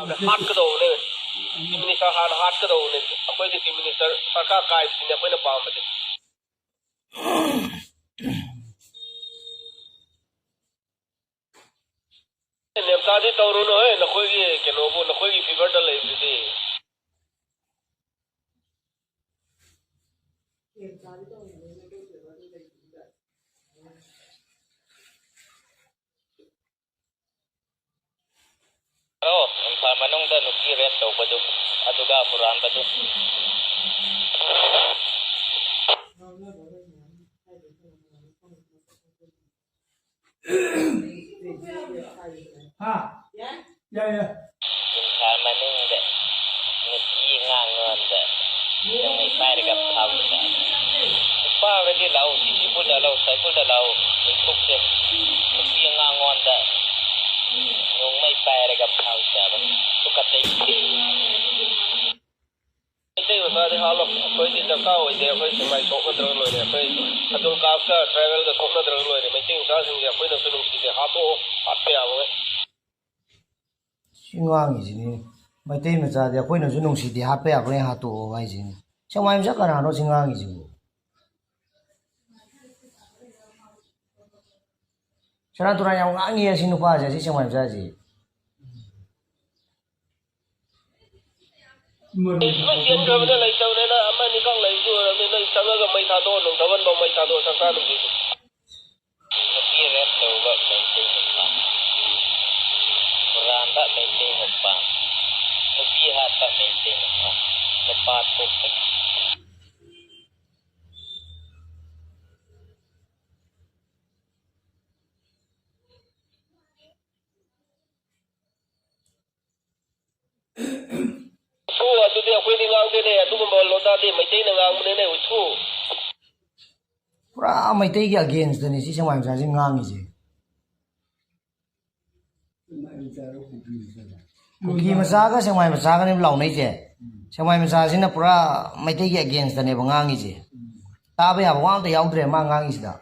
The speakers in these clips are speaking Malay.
hard ka daw ne minister hard ka daw ne akoy di minister sarkar kai ne akoy na paam de ne ka di tawru no hai nakoy gi keno bo nakoy gi fever dal le di Oh, ang manong da nuki red daw ba dug aduga puran ba dug ha ya ang manong da nuki ngangon da yang may pare ka pau da pa ga di lau si pu da lau sai pu da lau ni tuk se nuki ngangon da nung may pare ka pau da ba tukatay ite ba de halo akoy di da ka oi de akoy samai tok na dro lo ne akoy adul ka ka travel da tok na dro lo ne mai ting sa sing ya akoy da sunung si de ha to ape ya we 신광이지. 마이테이 메자데 아코이는 준웅시디 하페 아브레 하토 와이지. 정말 잠깐하노 신광이지. 저랑 돌아냥 왕이야 신우파지 정말 자지. Indian government lai tau ne na ama ni kang lai su ne na sanga ga mai tha do nong thawan ba mai tha do sarkar nong ji nuki red daw ba maintain pa puran ba maintain pa nuki hat ba maintain pa lepat po su adu de akoy ni ngang de ne adu ba lo da de mai te na ngang ne ne u su 프라 마이테이기 against니 시 정말 자지 ngang이지. 기 마사가 정말 마사가니 라우네제. 정말 마사시나 프라 마이테이기 against니 ngang 이지. 따베야 왕도 야우드레 마 ngang 이시다.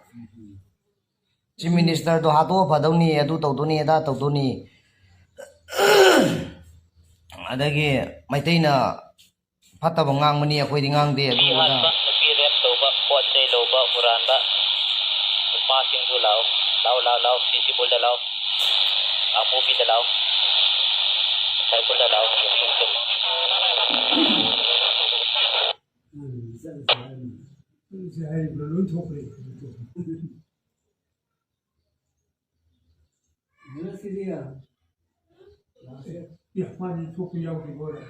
지 미니스터도 하도 받더니 에도 떠도니 에다 떠도니 adagi maitena fataba ngangmani akhoi ngangde adu nuki hat ba nuki red daw ba pot chai lo ba puran ba passing du lau sisi bol da lau apu bi da lau sai bol da lau sai belum thokre mana sini ya ya mani thok yaw ki bora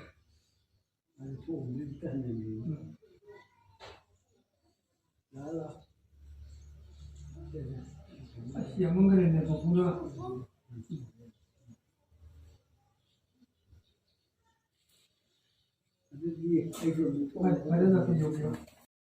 ani thok ni kan ni la ya mangare ne ko pura adi ai ko ada na ko yo